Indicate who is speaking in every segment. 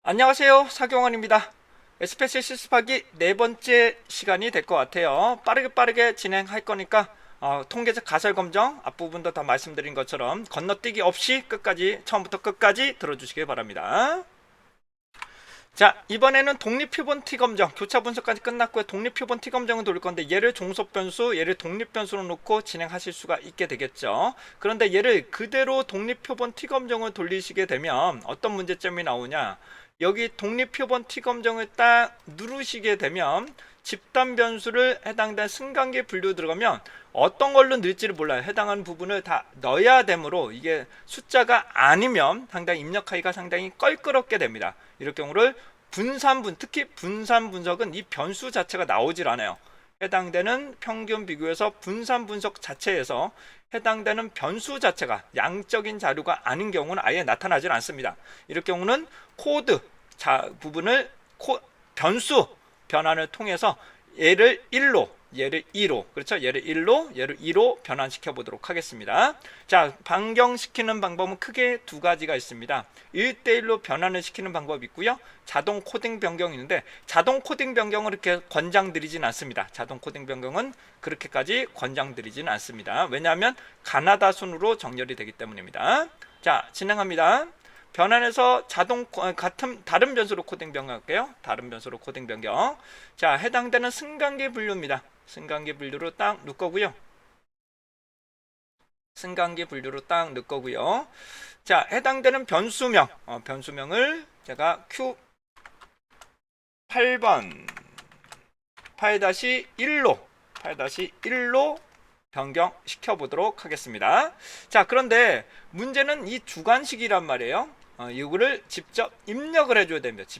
Speaker 1: 안녕하세요, 사경원입니다. 에스페셜 실습하기 네 번째 시간이 될 것 같아요. 빠르게 진행할 거니까 통계적 가설 검정 앞부분도 다 말씀드린 것처럼 건너뛰기 없이 끝까지 처음부터 끝까지 들어주시기 바랍니다. 자, 이번에는 독립표본 T 검정, 교차 분석까지 끝났고요. 독립표본 T 검정을 돌릴 건데 얘를 종속 변수, 얘를 독립 변수로 놓고 진행하실 수가 있게 되겠죠. 그런데 얘를 그대로 독립표본 T 검정을 돌리시게 되면 어떤 문제점이 나오냐? 여기 독립표본 T 검정을 딱 누르시게 되면 집단 변수를 해당된 승관계 분류 들어가면 어떤 걸로 넣을지를 몰라요. 해당하는 부분을 다 넣어야 되므로 이게 숫자가 아니면 상당히 입력하기가 상당히 껄끄럽게 됩니다. 이럴 경우를 특히 분산 분석은 이 변수 자체가 나오질 않아요. 해당되는 평균 비교에서 분산 분석 자체에서 해당되는 변수 자체가 양적인 자료가 아닌 경우는 아예 나타나질 않습니다. 이럴 경우는 코드 부분을 변수 변환을 통해서 얘를 1로 얘를 2로, 그렇죠? 얘를 1로, 얘를 2로 변환시켜 보도록 하겠습니다. 자, 변경시키는 방법은 크게 두 가지가 있습니다. 1대1로 변환을 시키는 방법이 있고요. 자동 코딩 변경이 있는데 자동 코딩 변경을 이렇게 권장드리진 않습니다. 자동 코딩 변경은 그렇게까지 권장드리진 않습니다. 왜냐하면 가나다 순으로 정렬이 되기 때문입니다. 자, 진행합니다. 변환해서 다른 변수로 코딩 변경할게요. 다른 변수로 코딩 변경. 자, 해당되는 승관계 분류입니다. 승관계 분류로 딱 넣을 거고요. 승관계 분류로 딱 넣을 거고요. 자, 해당되는 변수명, 변수명을 제가 Q8번 8-1로 변경시켜 보도록 하겠습니다. 자, 그런데 문제는 이 주관식이란 말이에요. 이거를 직접 입력을 해줘야 됩니다.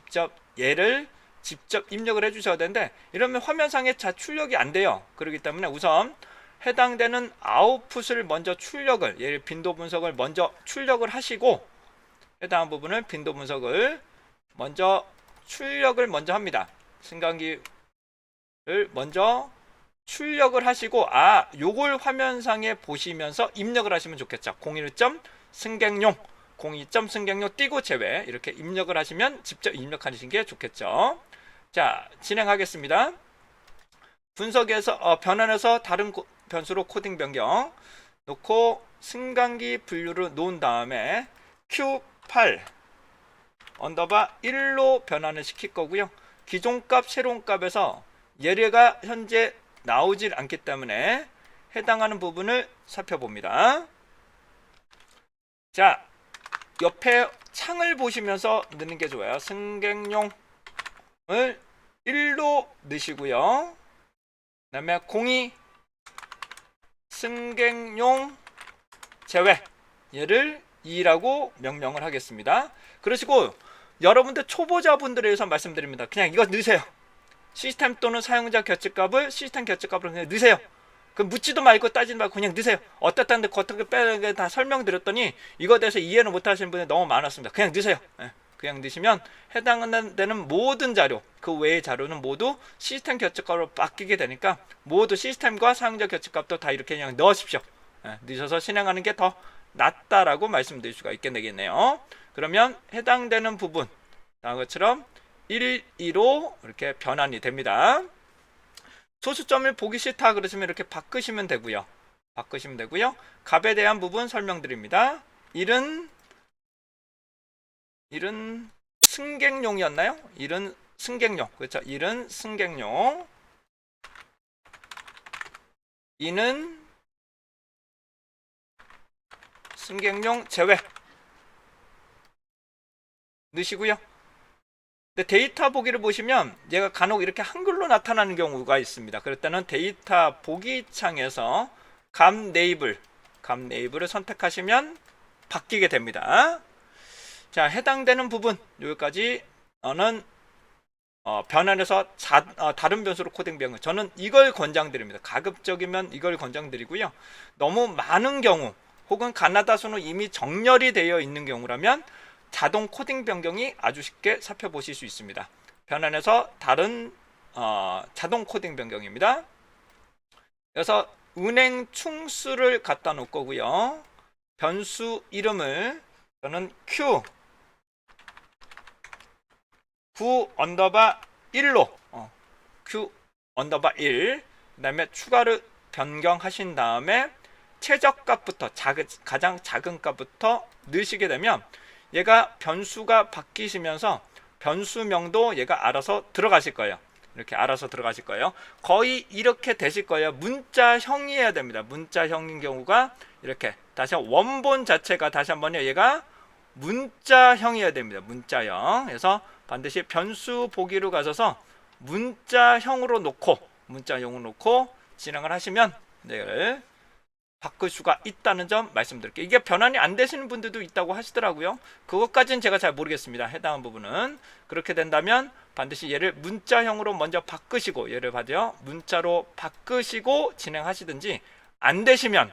Speaker 1: 얘를 직접 입력을 해주셔야 되는데 이러면 화면상에 출력이 안 돼요. 그렇기 때문에 우선 해당되는 아웃풋을 먼저 얘를 빈도 분석을 먼저 출력을 하시고 해당 부분을 빈도 분석을 출력을 먼저 합니다. 승강기를 먼저 출력을 하시고 요걸 화면상에 보시면서 입력을 하시면 좋겠죠. 01점 승객용 02점 승객용 띄고 제외 이렇게 입력을 하시면 직접 입력하시는 게 좋겠죠. 자, 진행하겠습니다. 분석에서 변환해서 다른 변수로 코딩 변경 놓고 승강기 분류를 놓은 다음에 Q8 언더바 1로 변환을 시킬 거고요. 기존 값 새로운 값에서 얘가 현재 나오질 않기 때문에 해당하는 부분을 살펴봅니다. 자, 옆에 창을 보시면서 넣는 게 좋아요. 승객용을 1로 넣으시고요. 그 다음에 02 승객용 제외 얘를 2라고 명명을 하겠습니다. 그러시고 여러분들 초보자분들에 의해서 말씀드립니다. 그냥 이거 넣으세요. 시스템 또는 사용자 결제값을 시스템 결제값으로 그냥 넣으세요. 그 묻지도 말고 따지도 말고 그냥 넣으세요. 어떻다는데 어떻게 빼는 다 설명드렸더니 이거에 대해서 이해를 못하시는 분이 너무 많았습니다. 그냥 넣으세요. 그냥 넣으시면 해당되는 모든 자료, 그 외의 자료는 모두 시스템 결제값으로 바뀌게 되니까 모두 시스템과 사용자 결제값도 다 이렇게 그냥 넣으십시오. 넣으셔서 실행하는 게 더 낫다라고 말씀드릴 수가 있게 되겠네요. 그러면 해당되는 부분 다음 것처럼 1, 2로 이렇게 변환이 됩니다. 소수점을 보기 싫다 그러시면 이렇게 바꾸시면 되고요. 값에 대한 부분 설명드립니다. 1은 승객용이었나요? 1은 승객용. 그렇죠. 1은 승객용. 2는 승객용 제외. 넣으시고요. 근데 데이터 보기를 보시면 얘가 간혹 이렇게 한글로 나타나는 경우가 있습니다. 그럴 때는 데이터 보기 창에서 값 네이블을 선택하시면 바뀌게 됩니다. 자, 해당되는 부분 여기까지는 변환해서 다른 변수로 코딩 변경. 저는 이걸 권장드립니다. 가급적이면 이걸 권장드리고요. 너무 많은 경우 혹은 가나다 순으로 이미 정렬이 되어 있는 경우라면 자동 코딩 변경이 아주 쉽게 살펴보실 수 있습니다. 변환해서 다른 자동 코딩 변경입니다. 그래서 은행 충수를 갖다 놓을 거고요. 변수 이름을 저는 Q 9 언더바 1로 Q 언더바 1 그 다음에 추가로 변경하신 다음에 최저값부터 가장 작은 값부터 넣으시게 되면 얘가 변수가 바뀌시면서 변수명도 얘가 알아서 들어가실 거예요. 이렇게 알아서 들어가실 거예요. 거의 이렇게 되실 거예요. 문자형이어야 됩니다. 문자형인 경우가 이렇게 다시 원본 자체가 다시 한번요. 얘가 문자형이어야 됩니다. 문자형. 그래서 반드시 변수 보기로 가셔서 문자형으로 놓고 진행을 하시면 얘를 바꿀 수가 있다는 점 말씀드릴게요. 이게 변환이 안 되시는 분들도 있다고 하시더라고요. 그것까지는 제가 잘 모르겠습니다. 해당한 부분은. 그렇게 된다면 반드시 얘를 문자형으로 먼저 바꾸시고 얘를 봐도요. 문자로 바꾸시고 진행하시든지 안 되시면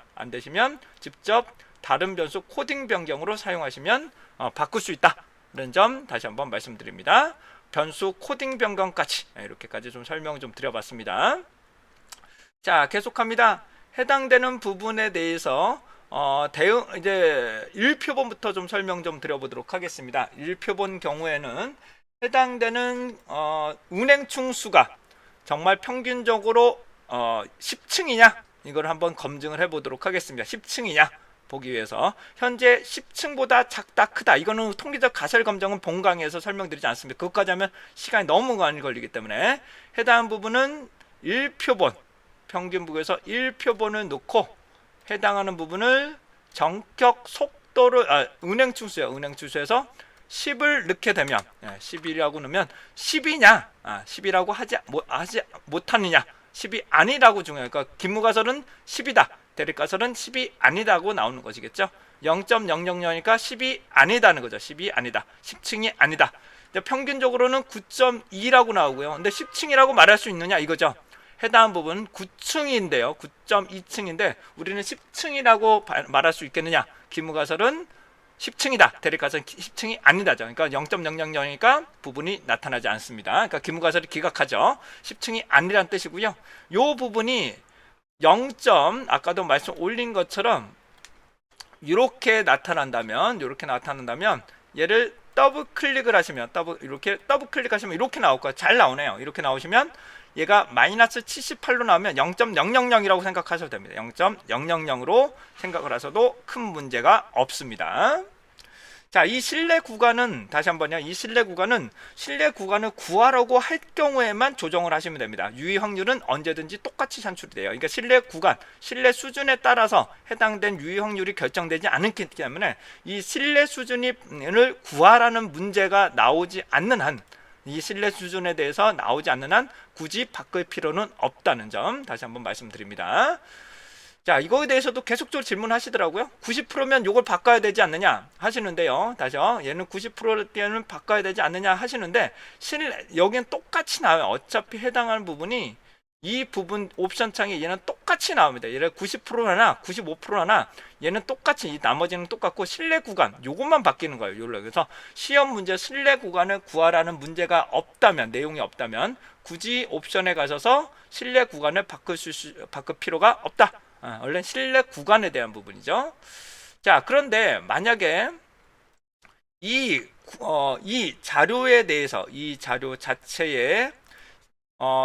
Speaker 1: 직접 다른 변수 코딩 변경으로 사용하시면 바꿀 수 있다는 점 다시 한번 말씀드립니다. 변수 코딩 변경까지 이렇게까지 좀 설명 좀 드려봤습니다. 자, 계속합니다. 해당되는 부분에 대해서 이제 1표본부터 좀 설명 좀 드려보도록 하겠습니다. 1표본 경우에는 해당되는 운행충 수가 정말 평균적으로 10층이냐 이걸 한번 검증을 해보도록 하겠습니다. 10층이냐 보기 위해서 현재 10층보다 작다 크다 이거는 통계적 가설 검증은 본 강의에서 설명드리지 않습니다. 그것까지 하면 시간이 너무 많이 걸리기 때문에 해당 부분은 1표본 평균 부에서 1표본을 놓고 해당하는 부분을 전격 속도를 운행추수요. 운행추수에서 10을 넣게 되면 10이라고 넣으면 10이냐 10이라고 하지 못하느냐 10이 아니라고 중요해요. 그러니까 기무가설은 10이다. 대립가설은 10이 아니다고 나오는 것이겠죠. 0.000이니까 10이 아니다는 거죠. 10이 아니다. 10층이 아니다. 평균적으로는 9.2라고 나오고요. 근데 10층이라고 말할 수 있느냐 이거죠. 해당 부분 9층인데요. 9.2층인데 우리는 10층이라고 말할 수 있겠느냐? 기무가설은 10층이다. 대립가설은 10층이 아니다죠. 그러니까 0.000이니까 부분이 나타나지 않습니다. 그러니까 기무가설이 기각하죠. 10층이 아니란 뜻이고요. 요 부분이 0. 아까도 말씀 올린 것처럼 이렇게 나타난다면 얘를 더블 클릭을 하시면 이렇게 더블 클릭하시면 이렇게 나올 거예요. 잘 나오네요. 이렇게 나오시면 얘가 마이너스 78로 나오면 0.000이라고 생각하셔도 됩니다. 0.000으로 생각을 하셔도 큰 문제가 없습니다. 자, 이 실내 구간은 다시 한번요. 이 실내 구간을 구하라고 할 경우에만 조정을 하시면 됩니다. 유의 확률은 언제든지 똑같이 산출이 돼요. 그러니까 실내 구간, 실내 수준에 따라서 해당된 유의 확률이 결정되지 않기 때문에 이 실내 수준을 구하라는 문제가 나오지 않는 한 이 실내 수준에 대해서 나오지 않는 한 굳이 바꿀 필요는 없다는 점 다시 한번 말씀드립니다. 자, 이거에 대해서도 계속적으로 질문하시더라고요. 90%면 이걸 바꿔야 되지 않느냐 하시는데요. 다시요. 얘는 90%때는 바꿔야 되지 않느냐 하시는데 여기는 똑같이 나와요. 어차피 해당하는 부분이 이 부분 옵션 창에 얘는 똑같이 나옵니다. 얘를 90%나 95%나 얘는 똑같이 나머지는 똑같고 실내 구간 요것만 바뀌는 거예요. 그래서 시험 문제 실내 구간을 구하라는 문제가 없다면 내용이 없다면 굳이 옵션에 가셔서 실내 구간을 바꿀 필요가 없다. 원래 실내 구간에 대한 부분이죠. 자, 그런데 만약에 이 자료에 대해서 이 자료 자체에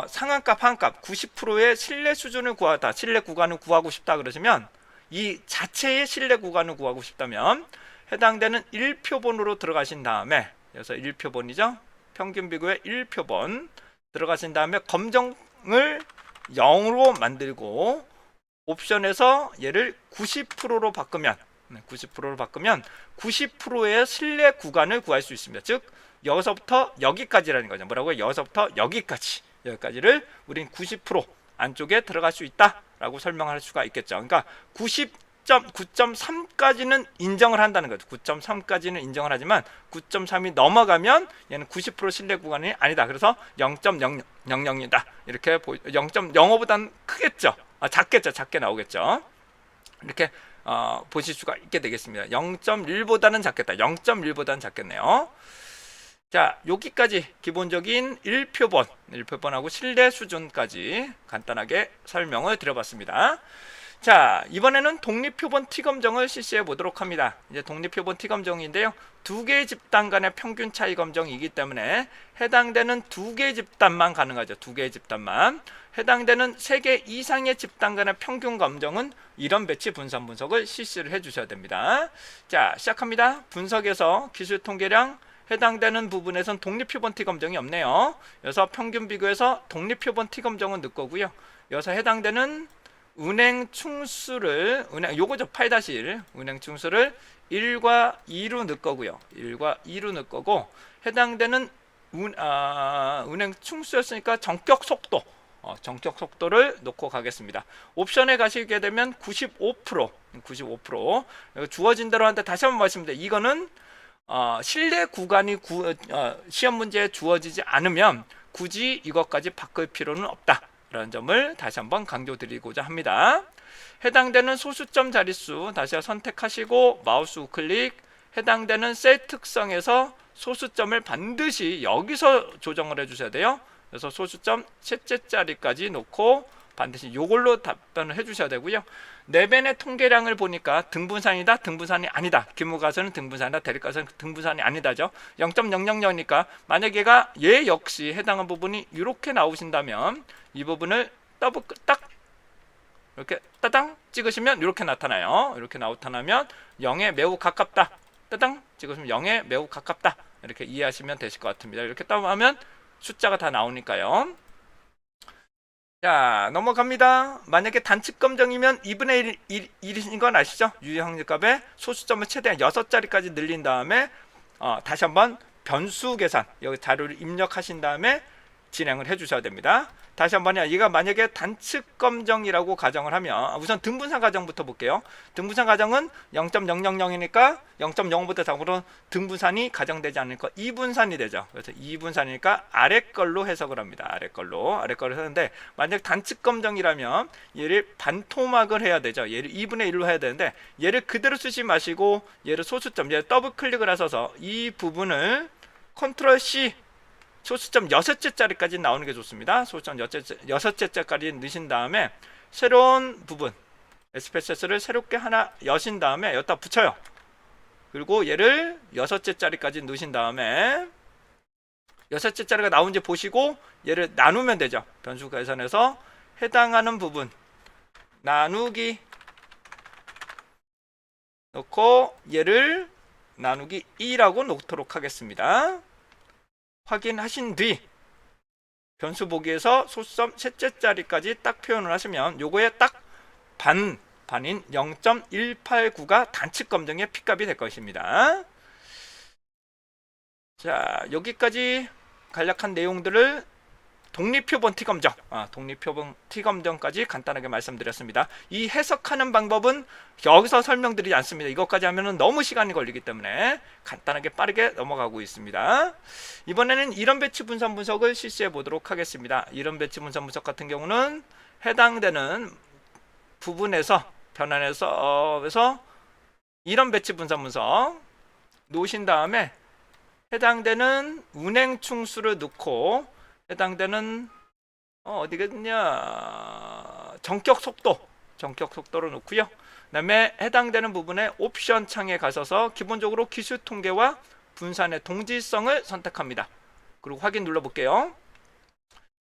Speaker 1: 상한값 하한값 90%의 신뢰 수준을 구하다 신뢰 구간을 구하고 싶다 그러시면 이 자체의 신뢰 구간을 구하고 싶다면 해당되는 1표본으로 들어가신 다음에 그래서 1표본이죠. 평균 비교의 1표본 들어가신 다음에 검정을 0으로 만들고 옵션에서 얘를 90%로 바꾸면 90%의 신뢰 구간을 구할 수 있습니다. 즉 여기서부터 여기까지라는 거죠. 뭐라고요? 여기서부터 여기까지를 우린 90% 안쪽에 들어갈 수 있다라고 설명할 수가 있겠죠. 그러니까 9.3까지는 인정을 한다는 거죠. 9.3까지는 인정을 하지만 9.3이 넘어가면 얘는 90% 신뢰 구간이 아니다. 그래서 0.000이다. 이렇게 0.05보다는 크겠죠. 작겠죠. 작게 나오겠죠. 이렇게 보실 수가 있게 되겠습니다. 0.1보다는 작겠다. 0.1보다는 작겠네요. 자, 여기까지 기본적인 1표본하고 신뢰 수준까지 간단하게 설명을 드려봤습니다. 자, 이번에는 독립표본 T검정을 실시해 보도록 합니다. 이제 독립표본 T검정인데요. 두 개의 집단 간의 평균 차이 검정이기 때문에 해당되는 두 개의 집단만 가능하죠. 두 개의 집단만. 해당되는 세 개 이상의 집단 간의 평균 검정은 이런 배치 분산 분석을 실시를 해 주셔야 됩니다. 자, 시작합니다. 분석에서 기술 통계량 해당되는 부분에선 독립표본 T검정이 없네요. 여기서 평균 비교해서 독립표본 T검정은 넣을 거고요. 여기서 해당되는 운행 충수를 요거죠. 파이-1 운행 충수를 1과 2로 넣을 거고요. 1과 2로 넣을 거고 해당되는 운행 충수였으니까 전격 속도 전격 속도를 놓고 가겠습니다. 옵션에 가시게 되면 95% 주어진 대로 한데 다시 한번 말씀드려요. 이거는 실내 구간이 시험 문제에 주어지지 않으면 굳이 이것까지 바꿀 필요는 없다 라는 점을 다시 한번 강조드리고자 합니다. 해당되는 소수점 자릿수 다시 선택하시고 마우스 우클릭 해당되는 셀 특성에서 소수점을 반드시 여기서 조정을 해주셔야 돼요. 그래서 소수점 셋째 자리까지 놓고 반드시 이걸로 답변을 해주셔야 되고요. 내변의 통계량을 보니까 등분산이다, 등분산이 아니다. 기무가설은 등분산이다, 대립가설은 등분산이 아니다죠. 0.000이니까 만약 얘 역시 해당한 부분이 이렇게 나오신다면 이 부분을 더블 딱 이렇게 따당 찍으시면 이렇게 나타나요. 이렇게 나타나면 0에 매우 가깝다. 따당 찍으시면 0에 매우 가깝다. 이렇게 이해하시면 되실 것 같습니다. 이렇게 따하면 숫자가 다 나오니까요. 자, 넘어갑니다. 만약에 단축 검정이면 2분의 1이신 건 아시죠? 유효확률값에 소수점을 최대한 6자리까지 늘린 다음에 다시 한번 변수 계산 여기 자료를 입력하신 다음에 진행을 해 주셔야 됩니다. 다시 한번요. 얘가 만약에 단축 검정이라고 가정을 하면 우선 등분산 가정부터 볼게요. 등분산 가정은 0.000이니까 0.05부터 다음으로 등분산이 가정되지 않으니까 2분산이 되죠. 그래서 2분산이니까 아래 걸로 해석을 합니다. 아래 걸로 하는데 만약 단축 검정이라면 얘를 반토막을 해야 되죠. 얘를 2분의 1로 해야 되는데 얘를 그대로 쓰지 마시고 얘를 소수점 얘를 더블 클릭을 하셔서 이 부분을 컨트롤 C 소수점 6째 자리까지 나오는 게 좋습니다. 소수점 6째 자리까지 넣으신 다음에 새로운 부분 SPSS를 새롭게 하나 여신 다음에 여기다 붙여요. 그리고 얘를 6째 자리까지 넣으신 다음에 6째 자리가 나온지 보시고 얘를 나누면 되죠. 변수 계산해서 해당하는 부분 나누기 넣고 얘를 나누기 2라고 놓도록 하겠습니다. 확인하신 뒤 변수 보기에서 소수점 셋째 자리까지 딱 표현을 하시면 요거에 딱 반인 0.189가 단축 검정의 P값이 될 것입니다. 자, 여기까지 간략한 내용들을 독립표본 T검정, 독립표본 T검정까지 간단하게 말씀드렸습니다. 이 해석하는 방법은 여기서 설명드리지 않습니다. 이것까지 하면 너무 시간이 걸리기 때문에 간단하게 빠르게 넘어가고 있습니다. 이번에는 이런 배치 분산 분석을 실시해 보도록 하겠습니다. 이런 배치 분산 분석 같은 경우는 해당되는 부분에서 변환해서 이런 배치 분산 분석 놓으신 다음에 해당되는 운행 충수를 넣고 해당되는 어디겠냐 전격 속도로 놓고요. 그 다음에 해당되는 부분에 옵션 창에 가셔서 기본적으로 기술 통계와 분산의 동질성을 선택합니다. 그리고 확인 눌러볼게요.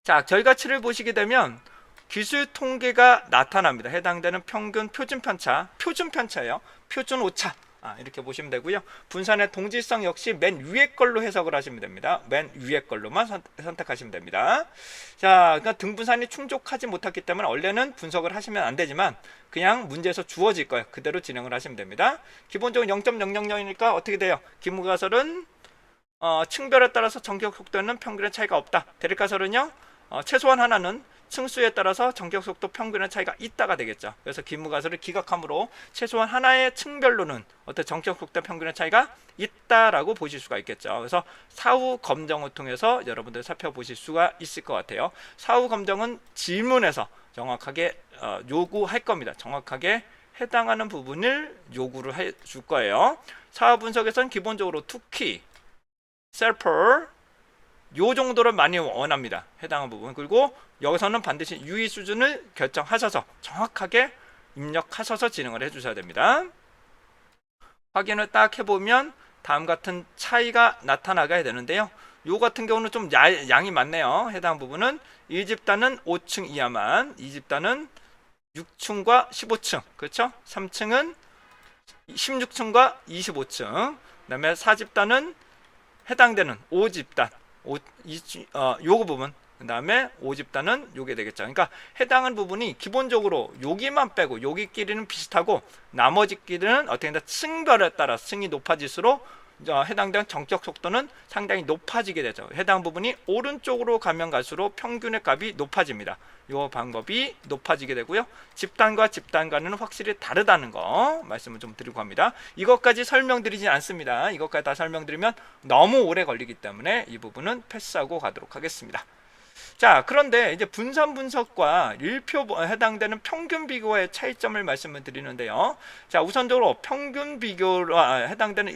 Speaker 1: 자, 결과치를 보시게 되면 기술 통계가 나타납니다. 해당되는 평균 표준 편차예요. 표준 오차. 이렇게 보시면 되고요. 분산의 동질성 역시 맨 위에 걸로 해석을 하시면 됩니다. 맨 위에 걸로만 선택하시면 됩니다. 자, 그러니까 등분산이 충족하지 못했기 때문에 원래는 분석을 하시면 안 되지만 그냥 문제에서 주어질 거예요. 그대로 진행을 하시면 됩니다. 기본적으로 0.000이니까 어떻게 돼요? 기무가설은 층별에 따라서 전격 속도에는 평균의 차이가 없다. 대립가설은요, 최소한 하나는 층수에 따라서 전격 속도 평균의 차이가 있다가 되겠죠. 그래서 기무가설을 기각함으로 최소한 하나의 층별로는 어떤 전격 속도 평균의 차이가 있다라고 보실 수가 있겠죠. 그래서 사후 검정을 통해서 여러분들 살펴보실 수가 있을 것 같아요. 사후 검정은 질문에서 정확하게 요구할 겁니다. 정확하게 해당하는 부분을 요구를 해 줄 거예요. 사후 분석에서는 기본적으로 투키, 셀퍼 요 정도를 많이 원합니다. 해당한 부분. 그리고 여기서는 반드시 유의 수준을 결정하셔서 정확하게 입력하셔서 진행을 해주셔야 됩니다. 확인을 딱 해보면 다음 같은 차이가 나타나게 되는데요. 요 같은 경우는 좀 양이 많네요. 해당 부분은 1집단은 5층 이하만, 2집단은 6층과 15층, 그렇죠? 3층은 16층과 25층, 그 다음에 4집단은 해당되는 5집단, 요거 부분, 그 다음에 5집단은 요게 되겠죠. 그러니까 해당하는 부분이 기본적으로 여기만 빼고 여기끼리는 비슷하고 나머지끼리는 어떻게 된다, 층별에 따라 층이 높아질수록 해당되는 정적 속도는 상당히 높아지게 되죠. 해당 부분이 오른쪽으로 가면 갈수록 평균의 값이 높아집니다. 이 방법이 높아지게 되고요. 집단과 집단과는 확실히 다르다는 거 말씀을 좀 드리고 합니다. 이것까지 설명드리지 않습니다. 이것까지 다 설명드리면 너무 오래 걸리기 때문에 이 부분은 패스하고 가도록 하겠습니다. 자, 그런데 이제 분산 분석과 일표 해당되는 평균 비교의 차이점을 말씀을 드리는데요. 자, 우선적으로 평균 비교와 해당되는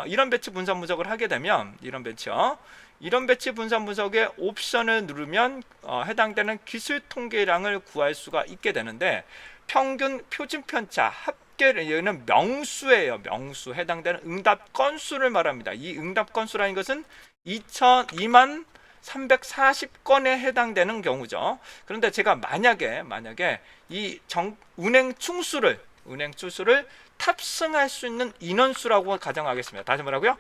Speaker 1: 이런 배치 분산 분석을 하게 되면 이런 배치요. 이런 배치 분산 분석의 옵션을 누르면 해당되는 기술 통계량을 구할 수가 있게 되는데, 평균 표준 편차 합계는 명수예요. 명수. 해당되는 응답 건수를 말합니다. 이 응답 건수라는 것은 2만 340건에 해당되는 경우죠. 그런데 제가 만약에 이 운행 충수를 탑승할 수 있는 인원수라고 가정하겠습니다. 다시 뭐라고요?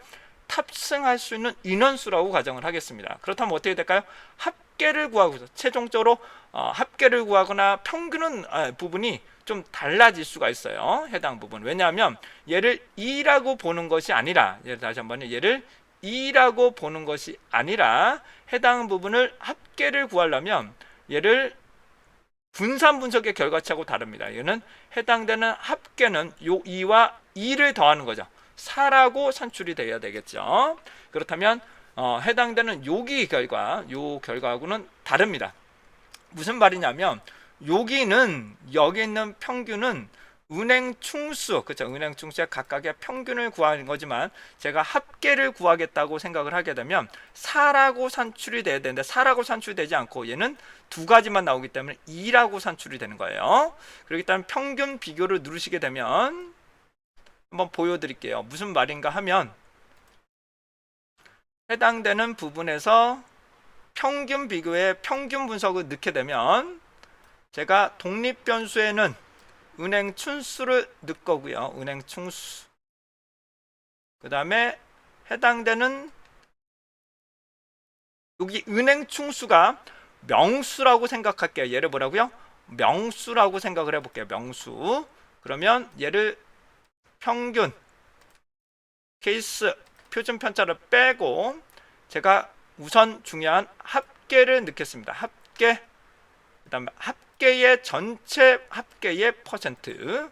Speaker 1: 탑승할 수 있는 인원수라고 가정을 하겠습니다. 그렇다면 어떻게 될까요? 합계를 구하고 최종적으로 합계를 구하거나 평균은 부분이 좀 달라질 수가 있어요. 해당 부분. 왜냐하면 얘를 2라고 보는 것이 아니라, 다시 한번 얘를 2라고 보는 것이 아니라 해당 부분을 합계를 구하려면 얘를 분산 분석의 결과치하고 다릅니다. 얘는 해당되는 합계는 요 2와 2를 더하는 거죠. 4라고 산출이 되어야 되겠죠. 그렇다면 해당되는 요 결과하고는 다릅니다. 무슨 말이냐면 여기 있는 평균은 은행 충수, 그렇죠? 은행 충수의 각각의 평균을 구하는 거지만 제가 합계를 구하겠다고 생각을 하게 되면 4라고 산출이 돼야 되는데 4라고 산출이 되지 않고 얘는 두 가지만 나오기 때문에 2라고 산출이 되는 거예요. 그렇기 때문에 평균 비교를 누르시게 되면 한번 보여드릴게요. 무슨 말인가 하면 해당되는 부분에서 평균 비교의 평균 분석을 넣게 되면 제가 독립 변수에는 은행 충수를 넣을 거고요. 은행 충수. 그 다음에 해당되는 여기 은행 충수가 명수라고 생각할게요. 얘를 뭐라고요? 명수라고 생각을 해볼게요. 명수. 그러면 얘를 평균 케이스 표준 편차를 빼고 제가 우선 중요한 합계를 넣겠습니다. 합계. 그 다음에 합계의 전체 합계의 퍼센트, 그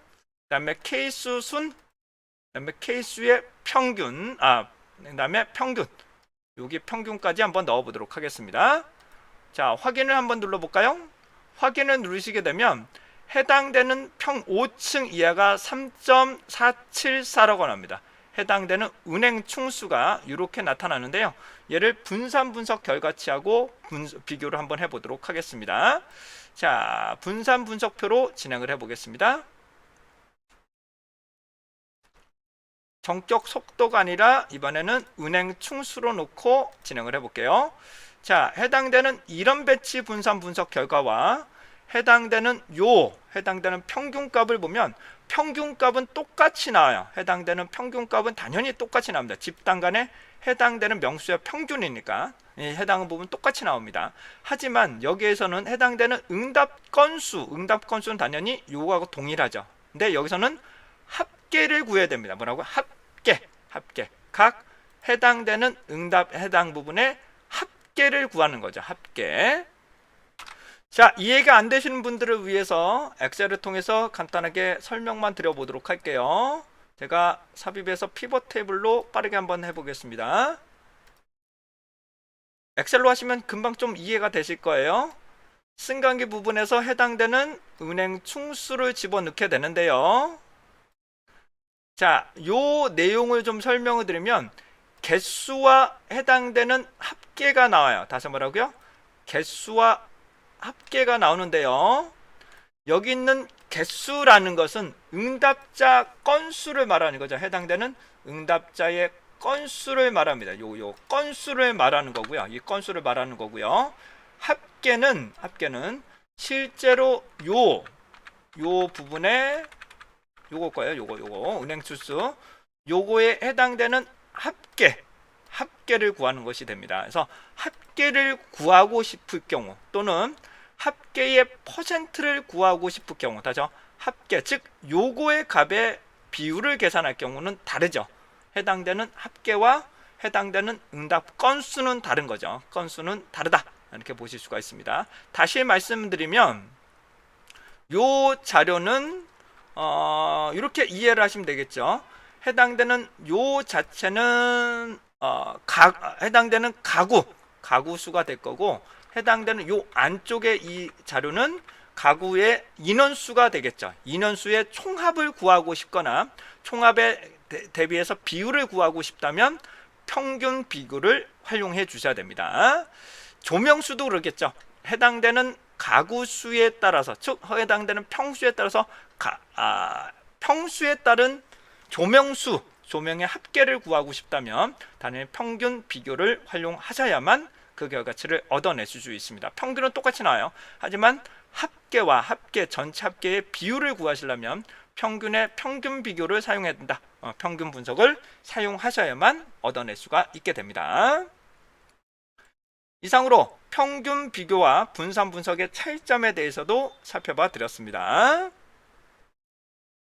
Speaker 1: 다음에 케이스 순, 그 다음에 케이스의 평균, 그 다음에 평균, 여기 평균까지 한번 넣어 보도록 하겠습니다. 자, 확인을 한번 눌러볼까요? 확인을 누르시게 되면 해당되는 5층 이하가 3.474라고 합니다. 해당되는 은행 충수가 이렇게 나타나는데요. 얘를 분산 분석 결과치하고 비교를 한번 해보도록 하겠습니다. 자, 분산 분석표로 진행을 해보겠습니다. 정격 속도가 아니라 이번에는 은행 충수로 놓고 진행을 해볼게요. 자, 해당되는 이런 배치 분산 분석 결과와 해당되는 평균값을 보면 평균값은 똑같이 나와요. 해당되는 평균값은 당연히 똑같이 나옵니다. 집단 간에 해당되는 명수의 평균이니까 해당 부분 똑같이 나옵니다. 하지만 여기에서는 해당되는 응답 건수는 당연히 요거하고 동일하죠. 근데 여기서는 합계를 구해야 됩니다. 뭐라고? 합계. 각 해당되는 해당 부분의 합계를 구하는 거죠. 합계. 자, 이해가 안 되시는 분들을 위해서 엑셀을 통해서 간단하게 설명만 드려보도록 할게요. 제가 삽입해서 피벗 테이블로 빠르게 한번 해보겠습니다. 엑셀로 하시면 금방 좀 이해가 되실 거예요. 승강기 부분에서 해당되는 은행 충수를 집어넣게 되는데요. 자, 요 내용을 좀 설명을 드리면 개수와 해당되는 합계가 나와요. 다시 뭐라고요? 개수와 합계가 나오는데요. 여기 있는 개수라는 것은 응답자 건수를 말하는 거죠. 해당되는 응답자의 건수를 말합니다. 요 건수를 말하는 거고요. 이 건수를 말하는 거고요. 합계는 실제로 요 부분에 요거 거예요. 요거 은행 수수 요거에 해당되는 합계를 구하는 것이 됩니다. 그래서 합계를 구하고 싶을 경우 또는 합계의 퍼센트를 구하고 싶을 경우, 다죠? 합계, 즉 요거의 값의 비율을 계산할 경우는 다르죠. 해당되는 합계와 해당되는 응답 건수는 다른 거죠. 건수는 다르다. 이렇게 보실 수가 있습니다. 다시 말씀드리면 요 자료는 이렇게 이해를 하시면 되겠죠. 해당되는 요 자체는 해당되는 가구 수가 될 거고, 해당되는 요 안쪽에 이 자료는 가구의 인원수가 되겠죠. 인원수의 총합을 구하고 싶거나 총합에 대비해서 비율을 구하고 싶다면 평균 비율을 활용해 주셔야 됩니다. 조명수도 그렇겠죠. 해당되는 가구 수에 따라서, 즉 해당되는 평수에 따라서 평수에 따른 조명의 합계를 구하고 싶다면 당연히 평균 비교를 활용하셔야만 그 결과치를 얻어내실 수 있습니다. 평균은 똑같이 나와요. 하지만 합계와 전체 합계의 비율을 구하시려면 평균의 평균 비교를 사용해야 된다. 평균 분석을 사용하셔야만 얻어낼 수가 있게 됩니다. 이상으로 평균 비교와 분산 분석의 차이점에 대해서도 살펴봐 드렸습니다.